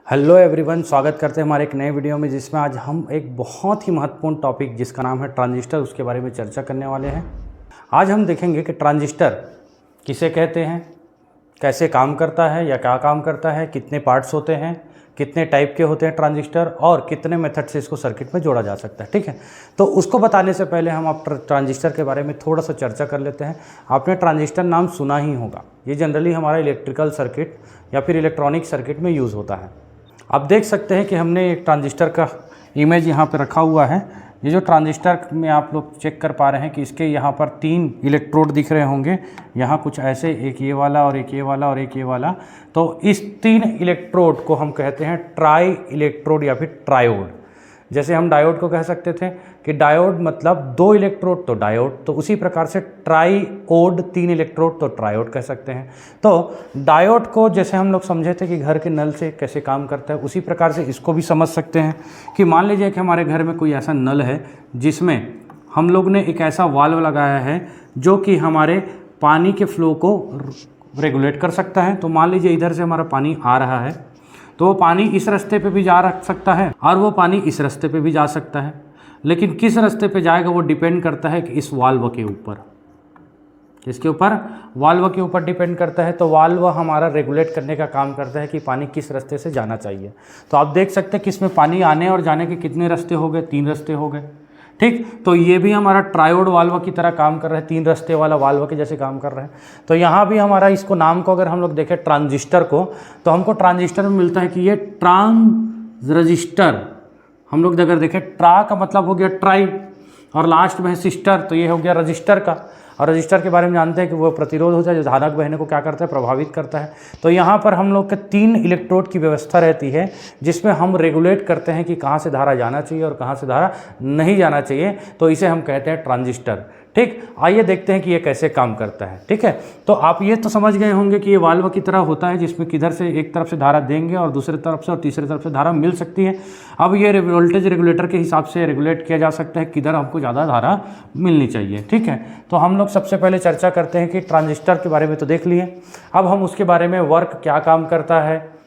Hello everyone, स्वागत करते हैं हमारे एक नए वीडियो में जिसमें आज हम एक बहुत ही महत्वपूर्ण टॉपिक जिसका नाम है ट्रांजिस्टर उसके बारे में चर्चा करने वाले हैं। आज हम देखेंगे कि ट्रांजिस्टर किसे कहते हैं, कैसे काम करता है या क्या काम करता है, कितने पार्ट्स होते हैं, कितने टाइप के होते हैं ट्रांजिस्टर और कितने मेथड से इसको सर्किट में जोड़ा जा सकता है। ठीक है, तो उसको बताने से पहले हम आप ट्रांजिस्टर के बारे में थोड़ा सा चर्चा कर लेते हैं। आपने ट्रांजिस्टर नाम सुना ही होगा। ये जनरली हमारा इलेक्ट्रिकल सर्किट या फिर इलेक्ट्रॉनिक सर्किट में यूज़ होता है। आप देख सकते हैं कि हमने एक ट्रांजिस्टर का इमेज यहाँ पे रखा हुआ है। ये जो ट्रांजिस्टर में आप लोग चेक कर पा रहे हैं कि इसके यहाँ पर 3 इलेक्ट्रोड दिख रहे होंगे। यहाँ कुछ ऐसे, एक ये वाला और एक ये वाला और एक ये वाला। तो इस 3 इलेक्ट्रोड को हम कहते हैं ट्राई इलेक्ट्रोड या फिर ट्रायोड। जैसे हम डायोड को कह सकते थे कि डायोड मतलब 2 इलेक्ट्रोड तो डायोड, तो उसी प्रकार से ट्राईओड 3 इलेक्ट्रोड तो ट्रायोड कह सकते हैं। तो डायोड को जैसे हम लोग समझे थे कि घर के नल से कैसे काम करता है, उसी प्रकार से इसको भी समझ सकते हैं कि मान लीजिए कि हमारे घर में कोई ऐसा नल है जिसमें हम लोग ने एक ऐसा वाल्व लगाया है जो कि हमारे पानी के फ्लो को रेगुलेट कर सकता है। तो मान लीजिए इधर से हमारा पानी आ रहा है तो वो पानी इस रास्ते पे भी जा सकता है और वो पानी इस रास्ते पे भी जा सकता है, लेकिन किस रास्ते पे जाएगा वो डिपेंड करता है कि इस वाल्व के ऊपर, किसके ऊपर, वाल्व के ऊपर डिपेंड करता है। तो वाल्व हमारा रेगुलेट करने का काम करता है कि पानी किस रास्ते से जाना चाहिए। तो आप देख सकते हैं कि इसमें पानी आने और जाने के कितने रास्ते हो गए, 3 रास्ते हो गए। ठीक, तो ये भी हमारा ट्रायोड वाल्व की तरह काम कर रहा है, 3 रास्ते वाला वाल्व के जैसे काम कर रहा है। तो यहाँ भी हमारा इसको नाम को अगर हम लोग देखें ट्रांजिस्टर को, तो हमको ट्रांजिस्टर में मिलता है कि ये ट्रांजिस्टर। हम लोग अगर देखें, ट्रा का मतलब हो गया ट्राई और लास्ट में है सिस्टर, तो ये हो गया रजिस्टर का। और रजिस्टर के बारे में जानते हैं कि वो प्रतिरोध होता है जो धारक बहने को क्या करता है, प्रभावित करता है। तो यहाँ पर हम लोग के 3 इलेक्ट्रोड की व्यवस्था रहती है जिसमें हम रेगुलेट करते हैं कि कहाँ से धारा जाना चाहिए और कहाँ से धारा नहीं जाना चाहिए। तो इसे हम कहते हैं ट्रांजिस्टर। ठीक, आइए देखते हैं कि ये कैसे काम करता है। ठीक है, तो आप ये तो समझ गए होंगे कि ये वाल्व की तरह होता है जिसमें किधर से एक तरफ से धारा देंगे और दूसरी तरफ से और तीसरी तरफ से धारा मिल सकती है। अब ये वोल्टेज रेगुलेटर के हिसाब से रेगुलेट किया जा सकता है किधर हमको ज़्यादा धारा मिलनी चाहिए। ठीक है, तो हम लोग सबसे पहले चर्चा करते हैं कि ट्रांजिस्टर के बारे में तो देख लिए। अब हम उसके बारे में वर्क क्या काम करता है,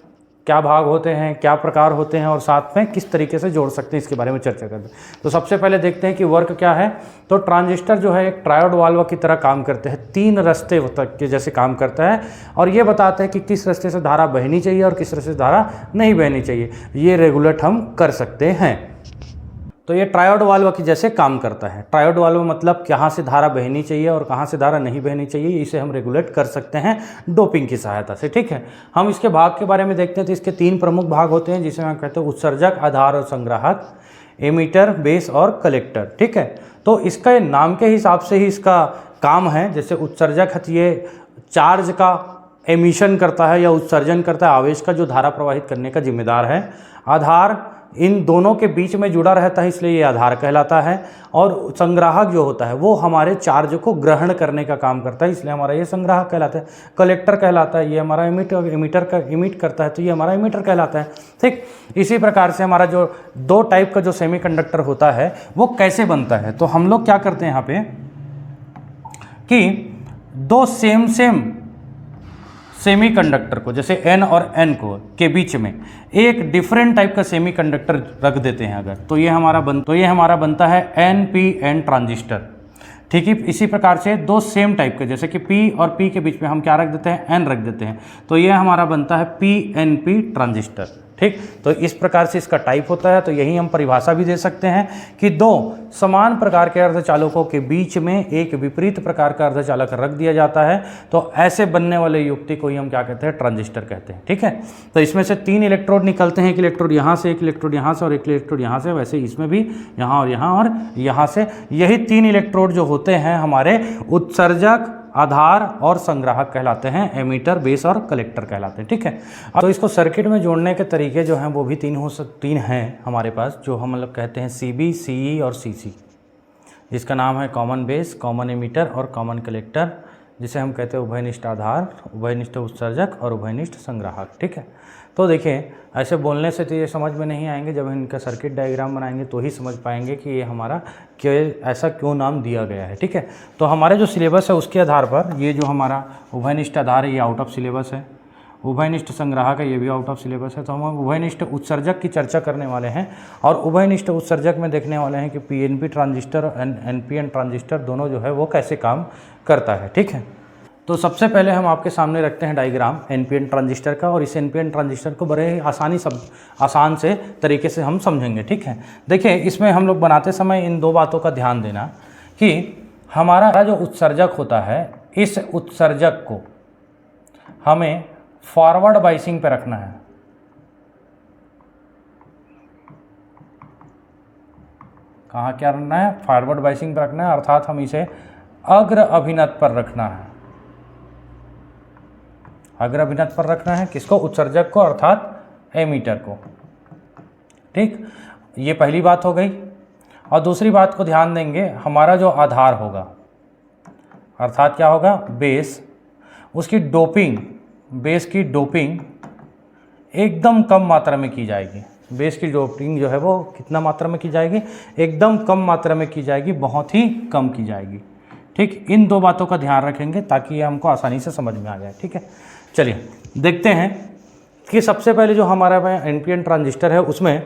क्या भाग होते हैं, क्या प्रकार होते हैं और साथ में किस तरीके से जोड़ सकते हैं, इसके बारे में चर्चा करते हैं। तो सबसे पहले देखते हैं कि वर्क क्या है। तो ट्रांजिस्टर जो है एक ट्रायोड वाल्व की तरह काम करते हैं, 3 रास्ते तक के जैसे काम करता है और ये बताते हैं कि किस रास्ते से धारा बहनी चाहिए और किस रास्ते से धारा नहीं बहनी चाहिए। ये रेगुलेट हम कर सकते हैं। तो ये ट्रायोड वाल्व की जैसे काम करता है। ट्रायोड वाल्व मतलब कहाँ से धारा बहनी चाहिए और कहाँ से धारा नहीं बहनी चाहिए, इसे हम रेगुलेट कर सकते हैं डोपिंग की सहायता से। ठीक है, हम इसके भाग के बारे में देखते हैं। तो इसके 3 प्रमुख भाग होते हैं जिसे हम कहते हैं उत्सर्जक, आधार और संग्राहक, एमीटर, बेस और कलेक्टर। ठीक है, तो इसका नाम के हिसाब से ही इसका काम है। जैसे उत्सर्जक है, ये चार्ज का एमिशन करता है या उत्सर्जन करता है, आवेश का जो धारा प्रवाहित करने का जिम्मेदार है। आधार इन दोनों के बीच में जुड़ा रहता है, इसलिए ये आधार कहलाता है। और संग्राहक जो होता है वो हमारे चार्ज को ग्रहण करने का काम करता है, इसलिए हमारा ये संग्राहक कहलाता है। कलेक्टर कहलाता है, ये हमारा इमिट करता है, तो ये हमारा इमिटर कहलाता है। ठीक, इसी प्रकार से हमारा जो 2 टाइप का जो सेमीकंडक्टर होता है वो कैसे बनता है। तो हम लोग क्या करते हैं यहाँ पे कि 2 सेम सेमीकंडक्टर को, जैसे N और N को के बीच में एक डिफरेंट टाइप का सेमीकंडक्टर रख देते हैं अगर, तो ये हमारा बनता है NPN ट्रांजिस्टर। ठीक है, इसी प्रकार से 2 सेम टाइप के, जैसे कि P और P के बीच में हम क्या रख देते हैं, N रख देते हैं, तो ये हमारा बनता है PNP ट्रांजिस्टर। ठीक, तो इस प्रकार से इसका टाइप होता है। तो यही हम परिभाषा भी दे सकते हैं कि 2 समान प्रकार के अर्धचालकों के बीच में एक विपरीत प्रकार का अर्धचालक रख दिया जाता है, तो ऐसे बनने वाले युक्ति को ही हम क्या कहते हैं, ट्रांजिस्टर कहते हैं। ठीक है, तो इसमें से 3 इलेक्ट्रोड निकलते हैं, एक इलेक्ट्रोड यहाँ से, एक इलेक्ट्रोड यहाँ से और एक इलेक्ट्रोड यहाँ से। वैसे इसमें भी यहाँ और यहाँ से यही 3 इलेक्ट्रोड जो होते हैं हमारे उत्सर्जक, आधार और संग्राहक कहलाते हैं। एमीटर, बेस और कलेक्टर कहलाते हैं। ठीक है, तो इसको सर्किट में जोड़ने के तरीके जो हैं वो भी 3 हैं हमारे पास, जो हम लोग कहते हैं CB, CE और CC, जिसका नाम है कॉमन बेस, कॉमन एमीटर और कॉमन कलेक्टर, जिसे हम कहते हैं उभयनिष्ठ आधार, उभयनिष्ठ उत्सर्जक और उभयनिष्ठ संग्राहक। ठीक है, तो देखिए ऐसे बोलने से तो ये समझ में नहीं आएंगे, जब इनका सर्किट डायग्राम बनाएंगे तो ही समझ पाएंगे कि ये हमारा ऐसा क्यों नाम दिया गया है। ठीक है, तो हमारे जो सिलेबस है उसके आधार पर ये जो हमारा उभयनिष्ठ आधार है ये आउट ऑफ सिलेबस है, उभयनिष्ठ संग्राहक है, ये भी आउट ऑफ सिलेबस है। तो हम उभयनिष्ठ उत्सर्जक की चर्चा करने वाले हैं और उभयनिष्ठ उत्सर्जक में देखने वाले हैं कि पीएनपी ट्रांजिस्टर और एनपीएन ट्रांजिस्टर दोनों जो है वो कैसे काम करता है। ठीक है, तो सबसे पहले हम आपके सामने रखते हैं डायग्राम एनपीएन ट्रांजिस्टर का, और इस एनपीएन ट्रांजिस्टर को बड़े ही आसान से तरीके से हम समझेंगे। ठीक है, देखिए इसमें हम लोग बनाते समय इन दो बातों का ध्यान देना कि हमारा जो उत्सर्जक होता है, इस उत्सर्जक को हमें फॉरवर्ड बाइसिंग पे रखना है। कहाँ क्या रखना है? फॉरवर्ड बाइसिंग पे रखना है, अर्थात हम इसे अग्र अभिनत पर रखना है। अग्र अभिनत पर रखना है किसको? उत्सर्जक को, अर्थात एमीटर को। ठीक, ये पहली बात हो गई। और दूसरी बात को ध्यान देंगे, हमारा जो आधार होगा अर्थात क्या होगा? बेस, उसकी डोपिंग, बेस की डोपिंग एकदम कम मात्रा में की जाएगी। बेस की डोपिंग जो है वो कितना मात्रा में की जाएगी? एकदम कम मात्रा में की जाएगी, बहुत ही कम की जाएगी। ठीक, इन दो बातों का ध्यान रखेंगे ताकि ये हमको आसानी से समझ में आ जाए। ठीक है, चलिए देखते हैं कि सबसे पहले जो हमारा एनपीएन ट्रांजिस्टर है उसमें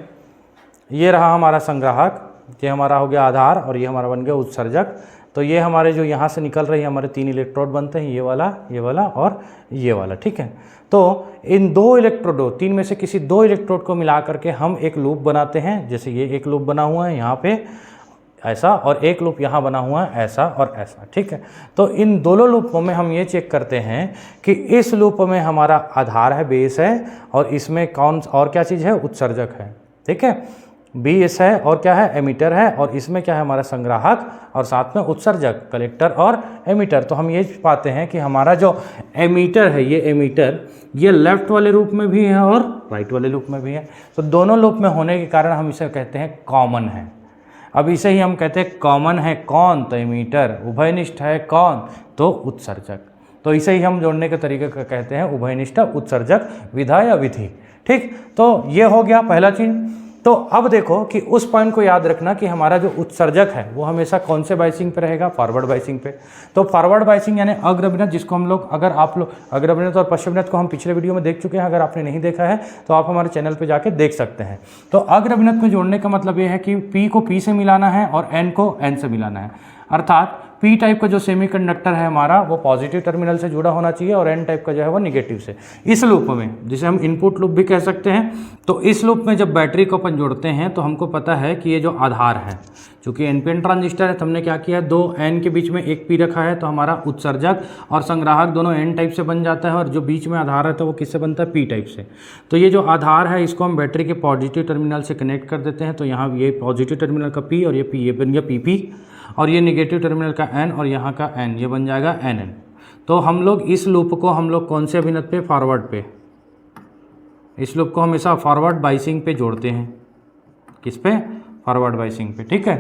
ये रहा हमारा संग्राहक, ये हमारा हो गया आधार और ये हमारा बन गया उत्सर्जक। तो ये हमारे जो यहाँ से निकल रही है हमारे 3 इलेक्ट्रोड बनते हैं, ये वाला और ये वाला। ठीक है, तो इन 2 इलेक्ट्रोडों, 3 में से किसी 2 इलेक्ट्रोड को मिला करके हम एक लूप बनाते हैं। जैसे ये एक लूप बना हुआ है यहाँ पे ऐसा, और एक लूप यहाँ बना हुआ है ऐसा और ऐसा। ठीक है, तो इन दोनों लूपों में हम ये चेक करते हैं कि इस लूप में हमारा आधार है, बेस है, और इसमें कौन और क्या चीज़ है? उत्सर्जक है। ठीक है, बेस है और क्या है? एमीटर है, और इसमें क्या है? हमारा संग्राहक और साथ में उत्सर्जक, कलेक्टर और एमीटर। तो हम ये पाते हैं कि हमारा जो एमीटर है, ये एमीटर ये लेफ्ट वाले लूप में भी है और राइट वाले लूप में भी है। तो दोनों लूप में होने के कारण हम इसे कहते हैं कॉमन है। अब इसे ही हम कहते हैं कॉमन है कौन? तो एमीटर। उभयनिष्ठ है कौन? तो उत्सर्जक। तो इसे ही हम जोड़ने के तरीके का कहते हैं उभयनिष्ठ उत्सर्जक विधा या विधि। ठीक, तो ये हो गया पहला चीज़। तो अब देखो कि उस पॉइंट को याद रखना कि हमारा जो उत्सर्जक है वो हमेशा कौन से बाइसिंग पे रहेगा? फॉरवर्ड बाइसिंग पे। तो फॉरवर्ड बाइसिंग यानी अग्रभिनत, जिसको हम लोग, अगर आप लोग अग्रभिनत और पश्चिमभिनत को हम पिछले वीडियो में देख चुके हैं, अगर आपने नहीं देखा है तो आप हमारे चैनल पर जाके देख सकते हैं। तो अग्रभिनत में जोड़ने का मतलब ये है कि पी को पी से मिलाना है और एन को एन से मिलाना है। अर्थात पी टाइप का जो सेमीकंडक्टर है हमारा वो पॉजिटिव टर्मिनल से जुड़ा होना चाहिए और एन टाइप का जो है वो निगेटिव से। इस लूप में, जिसे हम इनपुट लूप भी कह सकते हैं, तो इस लूप में जब बैटरी को अपन जोड़ते हैं तो हमको पता है कि ये जो आधार है, चूँकि एनपीएन ट्रांजिस्टर है तो हमने क्या किया? 2 एन के बीच में एक पी रखा है, तो हमारा उत्सर्जक और संग्राहक दोनों एन टाइप से बन जाता है, और जो बीच में आधार है तो वो किससे बनता है? पी टाइप से। तो ये जो आधार है इसको हम बैटरी के पॉजिटिव टर्मिनल से कनेक्ट कर देते हैं। तो यहाँ ये पॉजिटिव टर्मिनल का पी और ये पी, ये बन गया पी पी, और ये निगेटिव टर्मिनल का एन और यहाँ का एन, ये बन जाएगा एन एन। तो हम लोग इस लूप को हम लोग कौन से अभिनत पे? फॉरवर्ड पे। इस लूप को हमेशा फॉरवर्ड बाइसिंग पे जोड़ते हैं। किस पे? फॉरवर्ड बाइसिंग पे। ठीक है,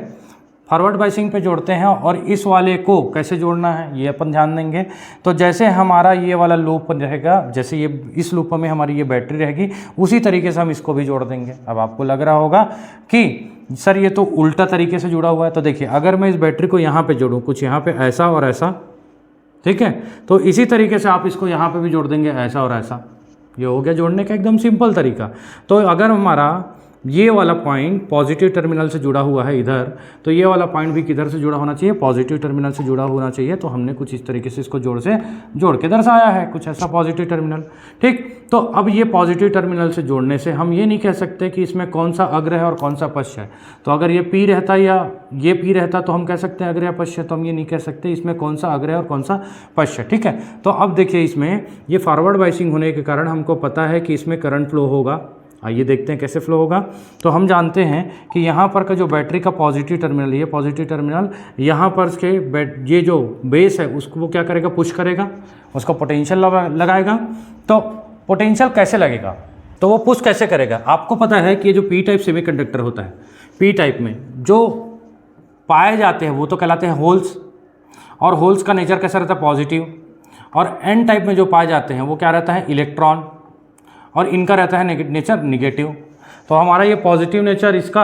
फॉरवर्ड बाइसिंग पे जोड़ते हैं। और इस वाले को कैसे जोड़ना है ये अपन ध्यान देंगे। तो जैसे हमारा ये वाला लूप रहेगा, जैसे ये इस लूप में हमारी ये बैटरी रहेगी, उसी तरीके से हम इसको भी जोड़ देंगे। अब आपको लग रहा होगा कि सर ये तो उल्टा तरीके से जुड़ा हुआ है। तो देखिए, अगर मैं इस बैटरी को यहाँ पे जोड़ूँ, कुछ यहाँ पे ऐसा और ऐसा, ठीक है, तो इसी तरीके से आप इसको यहाँ पे भी जोड़ देंगे, ऐसा और ऐसा। ये हो गया जोड़ने का एकदम सिंपल तरीका। तो अगर हमारा ये वाला पॉइंट पॉजिटिव टर्मिनल से जुड़ा हुआ है इधर, तो ये वाला पॉइंट भी किधर से जुड़ा होना चाहिए? पॉजिटिव टर्मिनल से जुड़ा होना चाहिए। तो हमने कुछ इस तरीके से इसको जोड़ के दर्शाया है, कुछ ऐसा पॉजिटिव टर्मिनल। ठीक, तो अब ये पॉजिटिव टर्मिनल से जोड़ने से हम ये नहीं कह सकते कि इसमें कौन सा अग्र है और कौन सा पश्च है। तो अगर ये पी रहता या ये पी रहता तो हम कह सकते हैं अग्र या पश्च है, तो हम ये नहीं कह सकते इसमें कौन सा अग्र है और कौन सा पश्च है। ठीक है, तो अब देखिए इसमें ये फॉरवर्ड बाइसिंग होने के कारण हमको पता है कि इसमें करंट फ्लो होगा। आइए देखते हैं कैसे फ्लो होगा। तो हम जानते हैं कि यहाँ पर का जो बैटरी का पॉजिटिव टर्मिनल, ये पॉजिटिव टर्मिनल यहाँ पर के ये जो बेस है उसको वो क्या करेगा? पुश करेगा, उसको पोटेंशियल लगाएगा। तो पोटेंशियल कैसे लगेगा? तो वो पुश कैसे करेगा? आपको पता है कि ये जो पी टाइप सेमीकंडक्टर होता है, पी टाइप में जो पाए जाते हैं वो तो कहलाते हैं होल्स, और होल्स का नेचर कैसा रहता है? पॉजिटिव। और एन टाइप में जो पाए जाते हैं वो क्या रहता है? इलेक्ट्रॉन, और इनका रहता है नेचर निगेटिव। तो हमारा ये पॉजिटिव नेचर इसका,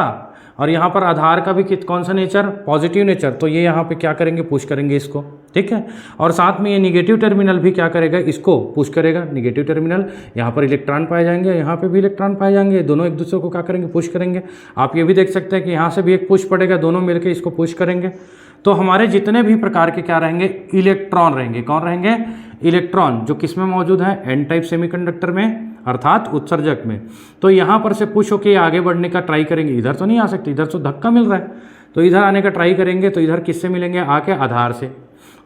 और यहाँ पर आधार का भी कौन सा नेचर? Positive nature. तो ये यहाँ पे क्या करेंगे? पुश करेंगे इसको, ठीक है। और साथ में ये निगेटिव टर्मिनल भी क्या करेगा, इसको पुश करेगा। निगेटिव टर्मिनल, यहाँ पर इलेक्ट्रॉन पाए जाएंगे, यहाँ पे भी इलेक्ट्रॉन पाए जाएंगे, दोनों एक दूसरे को क्या करेंगे, पुश करेंगे। आप ये भी देख सकते हैं कि यहाँ से भी एक पुश पड़ेगा, दोनों मिलकर इसको पुश करेंगे। तो हमारे जितने भी प्रकार के क्या रहेंगे, इलेक्ट्रॉन रहेंगे। कौन रहेंगे, इलेक्ट्रॉन, जो किस में मौजूद है, एन टाइप सेमीकंडक्टर में, अर्थात उत्सर्जक में। तो यहाँ पर से पुश होकर आगे बढ़ने का ट्राई करेंगे। इधर तो नहीं आ सकते, इधर तो धक्का मिल रहा है, तो इधर आने का ट्राई करेंगे। तो इधर किससे मिलेंगे, आके आधार से।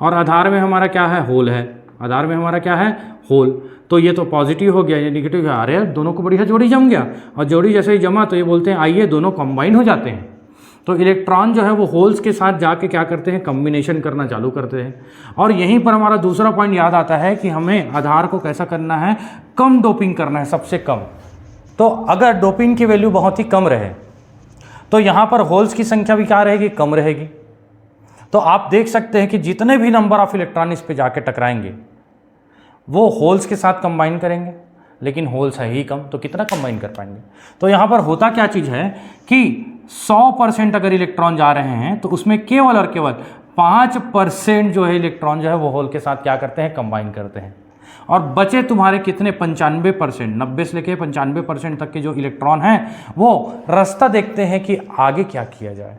और आधार में हमारा क्या है, होल है। आधार में हमारा क्या है, होल। तो ये तो पॉजिटिव हो गया, ये निगेटिव है। अरे दोनों को बढ़िया जोड़ी जम गया, और जोड़ी जैसे ही जमा तो ये बोलते हैं आइए दोनों कंबाइन हो जाते हैं। तो इलेक्ट्रॉन जो है वो होल्स के साथ जाके क्या करते हैं, कम्बिनेशन करना चालू करते हैं। और यहीं पर हमारा दूसरा पॉइंट याद आता है कि हमें आधार को कैसा करना है, कम डोपिंग करना है, सबसे कम। तो अगर डोपिंग की वैल्यू बहुत ही कम रहे तो यहाँ पर होल्स की संख्या भी क्या रहेगी, कम रहेगी। तो आप देख सकते हैं कि जितने भी नंबर ऑफ इलेक्ट्रॉन इस पे जाके टकराएंगे वो होल्स के साथ कंबाइन करेंगे, लेकिन होल्स है ही कम, तो कितना कंबाइन कर पाएंगे। तो यहाँ पर होता क्या चीज़ है कि 100% अगर इलेक्ट्रॉन जा रहे हैं तो उसमें केवल और केवल 5% जो है इलेक्ट्रॉन जो है वो होल के साथ क्या करते हैं, कंबाइन करते हैं। और बचे तुम्हारे कितने, 95%, 90 से लेके 95% तक के जो इलेक्ट्रॉन हैं वो रास्ता देखते हैं कि आगे क्या किया जाए।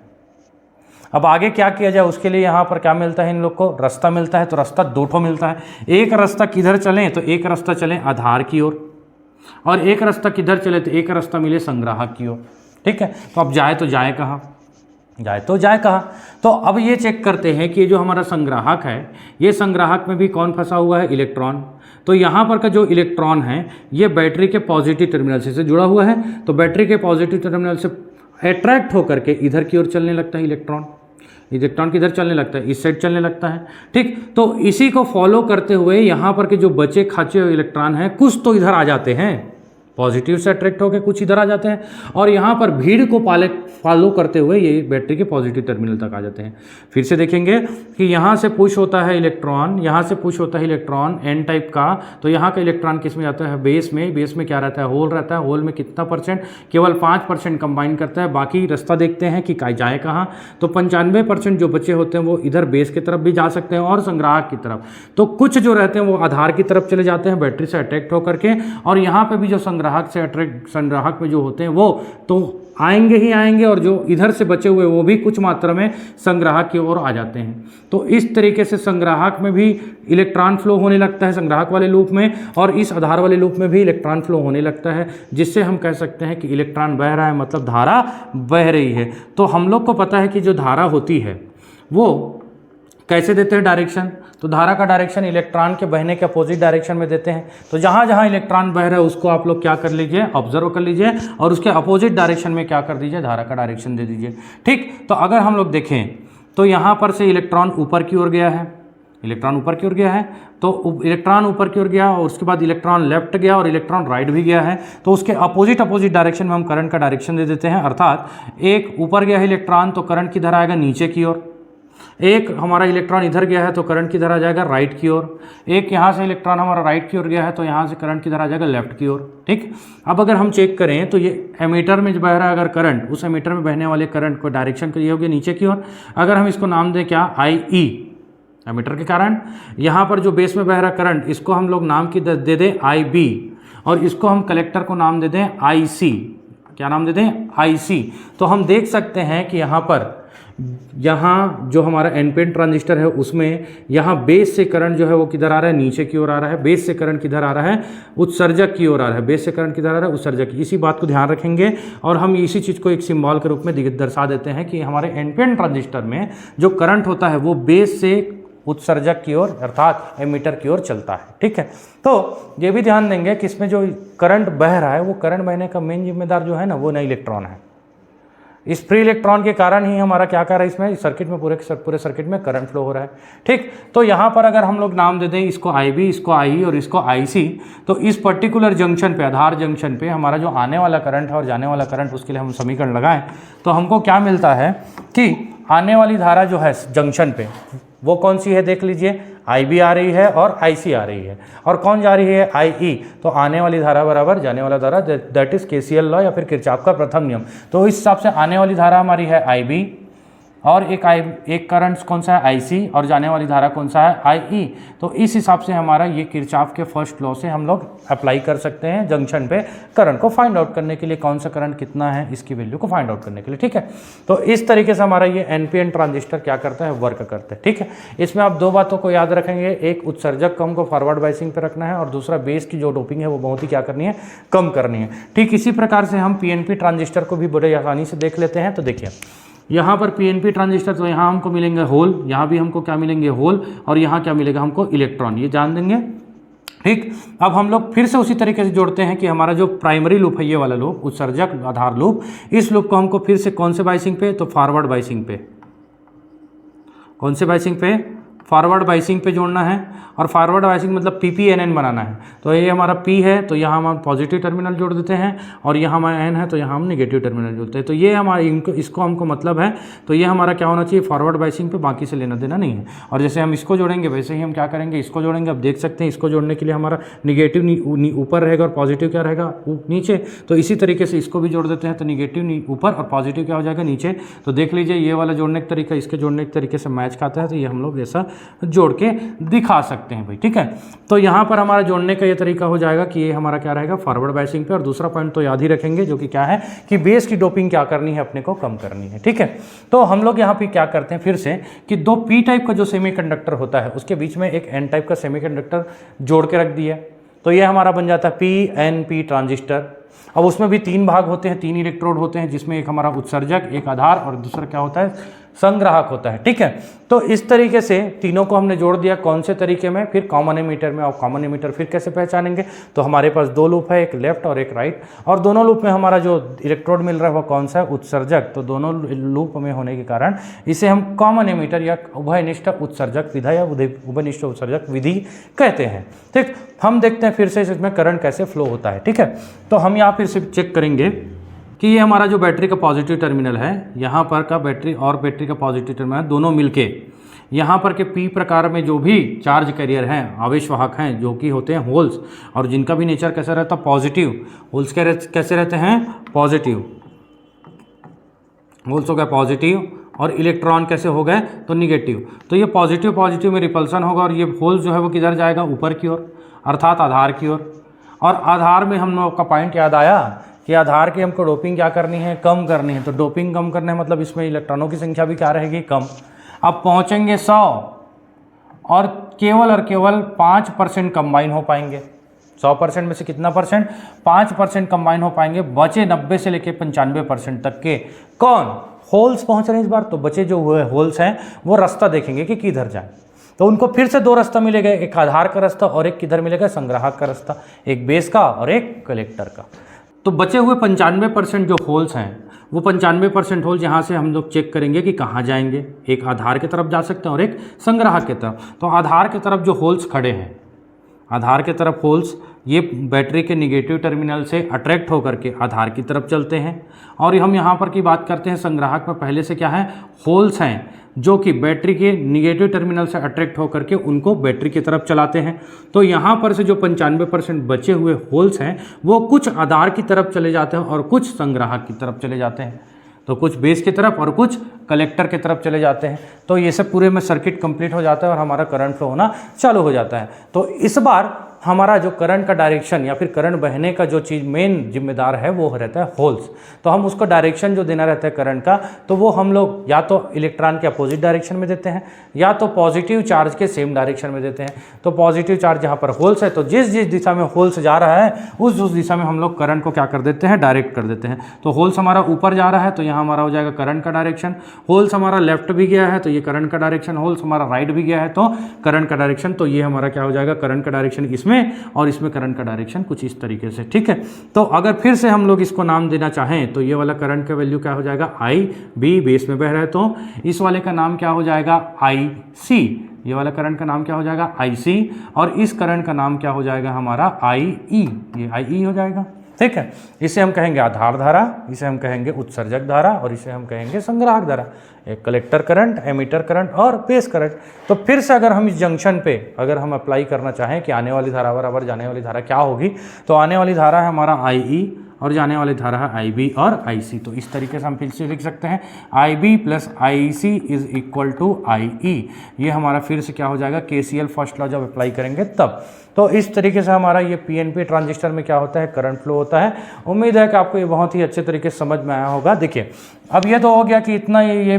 अब आगे क्या किया जाए उसके लिए यहाँ पर क्या मिलता है, इन लोग को रास्ता मिलता है। तो रास्ता दो ठो मिलता है। एक रास्ता किधर चलें, तो एक रास्ता चलें आधार की ओर, और एक रास्ता किधर चले, तो एक रास्ता मिले संग्राहक की ओर। ठीक है। तो अब जाए तो जाए कहाँ, जाए तो जाए कहाँ। तो अब ये चेक करते हैं कि जो हमारा संग्राहक है, ये संग्राहक में भी कौन फंसा हुआ है, इलेक्ट्रॉन। तो यहाँ पर का जो इलेक्ट्रॉन है ये बैटरी के पॉजिटिव टर्मिनल से जुड़ा हुआ है। तो बैटरी के पॉजिटिव टर्मिनल से अट्रैक्ट होकर के इधर की ओर चलने लगता है इलेक्ट्रॉन। इलेक्ट्रॉन किधर चलने लगता है, इस साइड चलने लगता है। ठीक। तो इसी को फॉलो करते हुए यहाँ पर के जो बचे खाचे हुए इलेक्ट्रॉन हैं कुछ तो इधर आ जाते हैं, पॉजिटिव से अट्रैक्ट होकर कुछ इधर आ जाते हैं, और यहाँ पर भीड़ को फॉलो करते हुए ये बैटरी के पॉजिटिव टर्मिनल तक आ जाते हैं। फिर से देखेंगे कि यहाँ से पुश होता है इलेक्ट्रॉन, यहाँ से पुश होता है इलेक्ट्रॉन एन टाइप का। तो यहाँ का इलेक्ट्रॉन किस में जाता है, बेस में। बेस में क्या रहता है, होल रहता है। होल में कितना परसेंट, केवल 5% कंबाइन करता है। बाकी रास्ता देखते हैं कि जाए कहाँ। तो 95% जो बचे होते हैं वो इधर बेस की तरफ भी जा सकते हैं और संग्राहक की तरफ। तो कुछ जो रहते हैं वो आधार की तरफ चले जाते हैं बैटरी से अट्रैक्ट होकर के, और यहाँ पर भी जो संग्राहक से अट्रैक्ट, संग्राहक में जो होते हैं वो तो आएंगे ही आएंगे, और जो इधर से बचे हुए वो भी कुछ मात्रा में संग्राहक की ओर आ जाते हैं। तो इस तरीके से संग्राहक में भी इलेक्ट्रॉन फ्लो होने लगता है, संग्राहक वाले लूप में, और इस आधार वाले लूप में भी इलेक्ट्रॉन फ्लो होने लगता है, जिससे हम कह सकते हैं कि इलेक्ट्रॉन बह रहा है, मतलब धारा बह रही है। तो हम लोग को पता है कि जो धारा होती है वो कैसे देते हैं डायरेक्शन। तो धारा का डायरेक्शन इलेक्ट्रॉन के बहने के अपोजिट डायरेक्शन में देते हैं। तो जहाँ जहाँ इलेक्ट्रॉन बह रहा है उसको आप लोग क्या कर लीजिए, ऑब्जर्व कर लीजिए, और उसके अपोजिट डायरेक्शन में क्या कर दीजिए, धारा का डायरेक्शन दे दीजिए। ठीक। तो अगर हम लोग देखें तो यहाँ पर से इलेक्ट्रॉन ऊपर की ओर गया है, इलेक्ट्रॉन ऊपर की ओर गया है, तो इलेक्ट्रॉन ऊपर की ओर गया, और उसके बाद इलेक्ट्रॉन लेफ्ट गया और इलेक्ट्रॉन राइट भी गया है। तो उसके अपोजिट डायरेक्शन में हम करंट का डायरेक्शन दे देते हैं। अर्थात एक ऊपर गया है इलेक्ट्रॉन तो करंट किधर आएगा, नीचे की ओर। एक हमारा इलेक्ट्रॉन इधर गया है तो करंट किधर आ जाएगा, राइट की ओर। एक यहाँ से इलेक्ट्रॉन हमारा राइट की ओर गया है तो यहाँ से करंट किधर आ जाएगा, लेफ्ट की ओर। ठीक। अब अगर हम चेक करें तो ये एमीटर में बह रहा है अगर करंट, उस एमीटर में बहने वाले करंट को डायरेक्शन ये होगी नीचे की ओर। अगर हम इसको नाम दें क्या, आई एमीटर के कारण। यहाँ पर जो बेस में बह रहा करंट, इसको हम लोग नाम की दे दें IB, और इसको हम कलेक्टर को नाम दे दें IC। क्या नाम दे दें, IC। तो हम देख सकते हैं कि यहाँ पर, यहाँ जो हमारा एनपीएन ट्रांजिस्टर है उसमें यहाँ बेस से करंट जो है वो किधर आ रहा है, नीचे की ओर आ रहा है। बेस से करंट किधर आ रहा है, उत्सर्जक की ओर आ रहा है। बेस से करंट किधर आ रहा है, उत्सर्जक। इसी बात को ध्यान रखेंगे, और हम इसी चीज़ को एक सिंबल के रूप में दर्शा देते हैं कि हमारे एनपीएन ट्रांजिस्टर में जो करंट होता है वो बेस से उत्सर्जक की ओर अर्थात एमीटर की ओर चलता है। ठीक है। तो ये भी ध्यान देंगे कि इसमें जो करंट बह रहा है वो करंट बहने का मेन जिम्मेदार जो है ना वो नई इलेक्ट्रॉन है। इस फ्री इलेक्ट्रॉन के कारण ही हमारा क्या कर रहा है, इसमें सर्किट में पूरे सर्किट में करंट फ्लो हो रहा है। ठीक। तो यहाँ पर अगर हम लोग नाम दे दें इसको IB, इसको IE और इसको IC, तो इस पर्टिकुलर जंक्शन पे, आधार जंक्शन पे हमारा जो आने वाला करंट है और जाने वाला करंट, उसके लिए हम समीकरण लगाएं तो हमको क्या मिलता है कि आने वाली धारा जो है जंक्शन पे वो कौन सी है, देख लीजिए, IB आ रही है और IC आ रही है, और कौन जा रही है, IE। तो आने वाली धारा बराबर जाने वाला धारा, दैट इज KCL लॉ या फिर किरचॉफ का प्रथम नियम। तो इस हिसाब से आने वाली धारा हमारी है IB और एक करंट कौन सा है आईसी, और जाने वाली धारा कौन सा है आई। तो इस हिसाब से हमारा ये किरचॉफ के फर्स्ट लॉ से हम लोग अप्लाई कर सकते हैं जंक्शन पे करंट को फाइंड आउट करने के लिए, कौन सा करंट कितना है इसकी वैल्यू को फाइंड आउट करने के लिए, ठीक है। तो इस तरीके से हमारा ये एनपीएन ट्रांजिस्टर क्या करता है, वर्क करता है, ठीक है। इसमें आप दो बातों को याद रखेंगे, एक उत्सर्जक को हमको फॉरवर्ड बायसिंग पे रखना है, और दूसरा बेस की जो डोपिंग है वो बहुत ही क्या करनी है, कम करनी है। ठीक इसी प्रकार से हम पीएनपी ट्रांजिस्टर को भी बड़े आसानी से देख लेते हैं। तो देखिए यहाँ पर पीएनपी ट्रांजिस्टर, तो यहाँ हमको मिलेंगे होल, यहाँ भी हमको क्या मिलेंगे, होल, और यहाँ क्या मिलेगा हमको, इलेक्ट्रॉन, ये जान देंगे, ठीक। अब हम लोग फिर से उसी तरीके से जोड़ते हैं कि हमारा जो प्राइमरी लूप है, ये वाला लूप उत्सर्जक आधार लूप, इस लूप को हमको फिर से कौन से बायसिंग पे, तो फॉरवर्ड बायसिंग पे, कौन से बायसिंग पे, फॉरवर्ड बायसिंग पे जोड़ना है। और फॉरवर्ड बायसिंग मतलब PPNN बनाना है। तो ये हमारा P है, तो यहाँ हम पॉजिटिव टर्मिनल जोड़ देते हैं, और यहाँ हमारा N है, तो यहाँ हम नेगेटिव टर्मिनल जोड़ते हैं। तो ये हमारा इसको हमको मतलब है, तो ये हमारा क्या होना चाहिए, फॉरवर्ड बायसिंग पे, बाकी से लेना देना नहीं है। और जैसे हम इसको जोड़ेंगे वैसे ही हम क्या करेंगे, इसको जोड़ेंगे। अब देख सकते हैं इसको जोड़ने के लिए हमारा निगेटिव ऊपर रहेगा और पॉजिटिव क्या रहेगा, नीचे। तो इसी तरीके से इसको भी जोड़ देते हैं, तो निगेटिव ऊपर और पॉजिटिव क्या हो जाएगा, नीचे। तो देख लीजिए ये वाला जोड़ने का तरीका इसके जोड़ने के तरीके से मैच खाता है, तो ये हम लोग ऐसा जोड़ के दिखा सकते हैं भाई, ठीक है। तो यहाँ पर हमारा जोड़ने का ये तरीका हो जाएगा कि ये हमारा क्या रहेगा, फॉरवर्ड बायसिंग पे। और दूसरा पॉइंट तो याद ही रखेंगे, जो कि क्या है कि बेस की डोपिंग क्या करनी है, अपने को कम करनी है, ठीक है। तो हम लोग यहाँ पे क्या करते हैं फिर से कि दो पी टाइप का जो सेमीकंडक्टर होता है उसके बीच में एक एन टाइप का सेमीकंडक्टर जोड़ के रख दिया, तो ये हमारा बन जाता है PNP ट्रांजिस्टर। अब उसमें भी तीन भाग होते हैं, तीन इलेक्ट्रोड होते हैं, जिसमें एक हमारा उत्सर्जक, एक आधार, और दूसरा क्या होता है, संग्राहक होता है, ठीक है। तो इस तरीके से तीनों को हमने जोड़ दिया, कौन से तरीके में, फिर कॉमन एमीटर में। और कॉमन एमीटर फिर कैसे पहचानेंगे, तो हमारे पास दो लूप है, एक लेफ्ट और एक राइट, और दोनों लूप में हमारा जो इलेक्ट्रोड मिल रहा है वो कौन सा है, उत्सर्जक। तो दोनों लूप में होने के कारण इसे हम कॉमन एमीटर या उभयनिष्ठ उत्सर्जक विधा या उभयनिष्ठ उत्सर्जक विधि कहते हैं, ठीक। हम देखते हैं फिर से इसमें करंट कैसे फ्लो होता है, ठीक है। तो हम यहाँ फिर से चेक करेंगे कि ये हमारा जो बैटरी का पॉजिटिव टर्मिनल है, यहाँ पर का बैटरी और बैटरी का पॉजिटिव टर्मिनल दोनों मिलके यहाँ पर के P प्रकार में जो भी चार्ज कैरियर हैं, आवेशवाहक हैं, जो कि होते हैं होल्स, और जिनका भी नेचर कैसा रहता है, पॉजिटिव। होल्स कैसे रहते हैं, पॉजिटिव। होल्स हो गया पॉजिटिव, और इलेक्ट्रॉन कैसे हो गए, तो निगेटिव। तो ये पॉजिटिव में रिपल्सन होगा, और ये होल्स जो है वो किधर जाएगा, ऊपर की ओर, अर्थात आधार की ओर। और आधार में हम लोग का पॉइंट याद आया कि आधार की हमको डोपिंग क्या करनी है, कम करनी है। तो डोपिंग कम करना है मतलब इसमें इलेक्ट्रॉनों की संख्या भी क्या रहेगी, कम। अब पहुंचेंगे 100, और केवल 5% कंबाइन हो पाएंगे। 100% में से कितना परसेंट, 5% कंबाइन हो पाएंगे। बचे 90 से लेके 95% तक के कौन, होल्स पहुंच रहे हैं इस बार। तो बचे जो हुए होल्स हैं वो रास्ता देखेंगे कि किधर जाए। तो उनको फिर से दो रास्ता मिलेगा, एक आधार का रास्ता और एक किधर मिलेगा, संग्राहक का रास्ता, एक बेस का और एक कलेक्टर का। तो बचे हुए 95% जो होल्स हैं, वो 95% होल्स यहाँ से हम लोग चेक करेंगे कि कहाँ जाएंगे। एक आधार की तरफ जा सकते हैं और एक संग्राहक की तरफ। तो आधार की तरफ जो होल्स खड़े हैं, आधार की तरफ होल्स, ये बैटरी के निगेटिव टर्मिनल से अट्रैक्ट होकर के आधार की तरफ चलते हैं। और हम यहाँ पर की बात करते हैं संग्राहक में, पहले से क्या है, होल्स हैं जो कि बैटरी के निगेटिव टर्मिनल से अट्रैक्ट होकर के उनको बैटरी की तरफ चलाते हैं। तो यहाँ पर से जो 95% बचे हुए होल्स हैं वो कुछ आधार की तरफ चले जाते हैं और कुछ संग्राहक की तरफ चले जाते हैं। तो कुछ बेस की तरफ और कुछ कलेक्टर की तरफ चले जाते हैं। तो ये सब पूरे में सर्किट कंप्लीट हो जाता है और हमारा करंट फ्लो होना चालू हो जाता है। तो इस बार हमारा जो करंट का डायरेक्शन या फिर करंट बहने का जो चीज़ मेन जिम्मेदार है वो रहता है होल्स। तो हम उसको डायरेक्शन जो देना रहता है करंट का, तो वो हम लोग या तो इलेक्ट्रॉन के अपोजिट डायरेक्शन में देते हैं या तो पॉजिटिव चार्ज के सेम डायरेक्शन में देते हैं। तो पॉजिटिव चार्ज जहाँ पर होल्स है, तो जिस जिस दिशा में होल्स जा रहा है उस दिशा में हम लोग करंट को क्या कर देते हैं, डायरेक्ट कर देते हैं। तो होल्स हमारा ऊपर जा रहा है तो यहाँ हमारा हो जाएगा करंट का डायरेक्शन। होल्स हमारा लेफ्ट भी गया है तो ये करंट का डायरेक्शन। होल्स हमारा राइट भी गया है तो करंट का डायरेक्शन। तो ये हमारा क्या हो जाएगा, करंट का डायरेक्शन इसमें और इसमें करंट का डायरेक्शन कुछ इस तरीके से, ठीक है। तो अगर फिर से हम लोग इसको नाम देना चाहें तो ये वाला करंट का वैल्यू क्या हो जाएगा, IB, बेस में बह रहा है तो इस वाले का नाम क्या हो जाएगा, IC। ये वाला करंट का नाम क्या हो जाएगा, IC, और इस करंट का नाम क्या हो जाएगा हमारा IE। ये IE हो जाएगा, ठीक है। इसे हम कहेंगे आधार धारा, इसे हम कहेंगे उत्सर्जक धारा और इसे हम कहेंगे संग्राहक धारा। एक कलेक्टर करंट, एमीटर करंट और बेस करंट। तो फिर से अगर हम इस जंक्शन पे अगर हम अप्लाई करना चाहें कि आने वाली धारा बराबर जाने वाली धारा क्या होगी, तो आने वाली धारा है हमारा IE और जाने वाली धारा है IB और IC। तो इस तरीके से हम फिर से लिख सकते हैं IB plus IC is equal to IE। ये हमारा फिर से क्या हो जाएगा, KCL फर्स्ट लॉ जब अप्लाई करेंगे तब। तो इस तरीके से हमारा ये PNP ट्रांजिस्टर में क्या होता है, करंट फ्लो होता है। उम्मीद है कि आपको ये बहुत ही अच्छे तरीके से समझ में आया होगा। देखिए अब ये तो हो गया कि इतना ये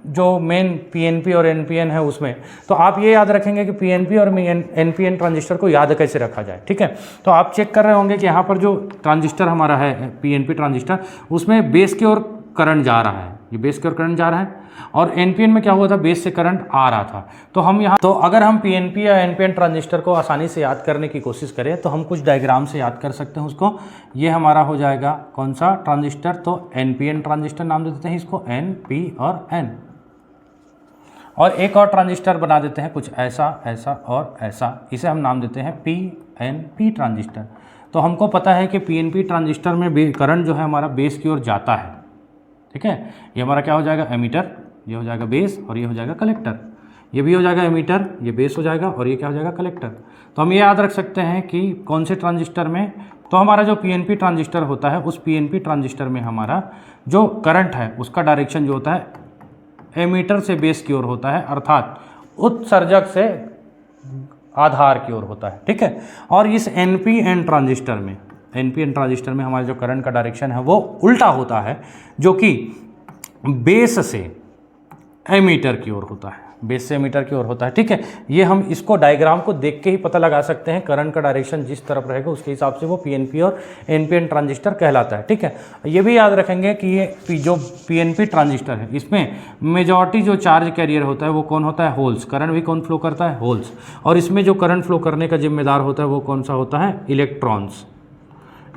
जो मेन PNP और NPN है उसमें, तो आप ये याद रखेंगे कि PNP और NPN ट्रांजिस्टर को याद कैसे रखा जाए। ठीक है, तो आप चेक कर रहे होंगे कि यहाँ पर जो ट्रांजिस्टर हमारा है PNP ट्रांजिस्टर, उसमें बेस की ओर करंट जा रहा है, ये बेस की ओर करंट जा रहा है, और NPN में क्या हुआ था, बेस से करंट आ रहा था। तो हम यहाँ, तो अगर हम PNP या NPN ट्रांजिस्टर को आसानी से याद करने की कोशिश करें तो हम कुछ डायग्राम से याद कर सकते हैं उसको। ये हमारा हो जाएगा कौन सा ट्रांजिस्टर, तो NPN ट्रांजिस्टर नाम दे देते हैं इसको, N, P और N। और एक और ट्रांजिस्टर बना देते हैं कुछ ऐसा, ऐसा और ऐसा, इसे हम नाम देते हैं PNP ट्रांजिस्टर। तो हमको पता है कि PNP ट्रांजिस्टर में करंट जो है हमारा बेस की ओर जाता है। ठीक है, ये हमारा क्या हो जाएगा, एमीटर, ये हो जाएगा बेस और ये हो जाएगा कलेक्टर। ये भी हो जाएगा एमीटर, ये बेस हो जाएगा और ये क्या हो जाएगा, कलेक्टर। तो हम ये याद रख सकते हैं कि कौन से ट्रांजिस्टर में, तो हमारा जो PNP ट्रांजिस्टर होता है उस PNP ट्रांजिस्टर में हमारा जो करंट है उसका डायरेक्शन जो होता है एमीटर से बेस की ओर होता है, अर्थात उत्सर्जक से आधार की ओर होता है। ठीक है, और इस NPN ट्रांजिस्टर में हमारे जो करंट का डायरेक्शन है वो उल्टा होता है, जो कि बेस से एमीटर की ओर होता है, बेस से एमीटर की ओर होता है। ठीक है, ये हम इसको डायग्राम को देख के ही पता लगा सकते हैं, करंट का डायरेक्शन जिस तरफ रहेगा उसके हिसाब से वो PNP और NPN ट्रांजिस्टर कहलाता है। ठीक है, ये भी याद रखेंगे कि ये जो PNP ट्रांजिस्टर है इसमें मेजॉरिटी जो चार्ज कैरियर होता है वो कौन होता है, होल्स। करंट भी कौन फ्लो करता है, होल्स। और इसमें जो करंट फ्लो करने का जिम्मेदार होता है वो कौन सा होता है, इलेक्ट्रॉन्स।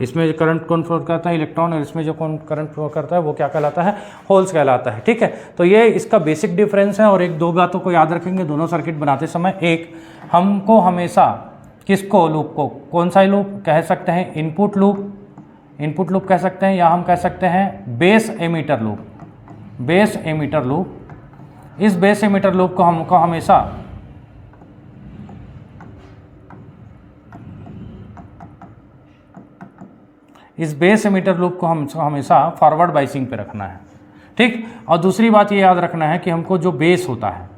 इसमें करंट कौन फ्लो करता है, इलेक्ट्रॉन, और इसमें जो कौन करंट फ्लो करता है वो क्या कहलाता है, होल्स कहलाता है। ठीक है, तो ये इसका बेसिक डिफरेंस है। और एक दो बातों को याद रखेंगे दोनों सर्किट बनाते समय। एक, हमको हमेशा किसको, लूप को, कौन सा लूप कह सकते हैं, इनपुट लूप कह सकते हैं, या हम कह सकते हैं बेस एमीटर लूप। इस बेस एमीटर लूप को हमको हमेशा इस बेस एमीटर लूप को हम हमेशा फॉरवर्ड बाइसिंग पे रखना है। ठीक, और दूसरी बात ये याद रखना है कि हमको जो बेस होता है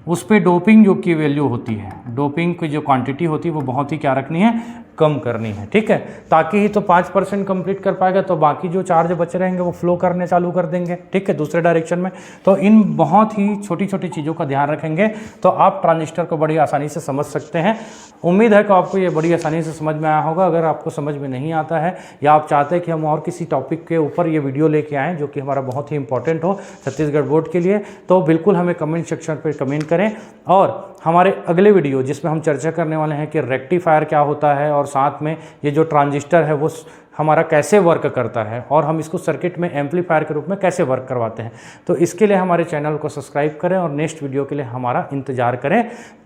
उस पे डोपिंग जो की वैल्यू होती है, डोपिंग की जो क्वांटिटी होती है वो बहुत ही क्या रखनी है, कम करनी है। ठीक है, ताकि ही तो 5% कंप्लीट कर पाएगा, तो बाकी जो चार्ज बचे रहेंगे वो फ्लो करने चालू कर देंगे। ठीक है, दूसरे डायरेक्शन में। तो इन बहुत ही छोटी छोटी चीज़ों का ध्यान रखेंगे तो आप ट्रांजिस्टर को बड़ी आसानी से समझ सकते हैं। उम्मीद है कि आपको ये बड़ी आसानी से समझ में आया होगा। अगर आपको समझ में नहीं आता है या आप चाहते हैं कि हम और किसी टॉपिक के ऊपर ये वीडियो लेके आएँ जो कि हमारा बहुत ही इंपॉर्टेंट हो छत्तीसगढ़ बोर्ड के लिए, तो बिल्कुल हमें कमेंट सेक्शन पर कमेंट करें। और हमारे अगले वीडियो जिसमें हम चर्चा करने वाले हैं कि रेक्टिफायर क्या होता है, और साथ में ये जो ट्रांजिस्टर है वो हमारा कैसे वर्क करता है, और हम इसको सर्किट में एम्पलीफायर के रूप में कैसे वर्क करवाते हैं। तो इसके लिए हमारे चैनल को सब्सक्राइब करें और नेक्स्ट वीडियो के लिए हमारा इंतजार करें।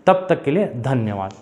तब तक के लिए धन्यवाद।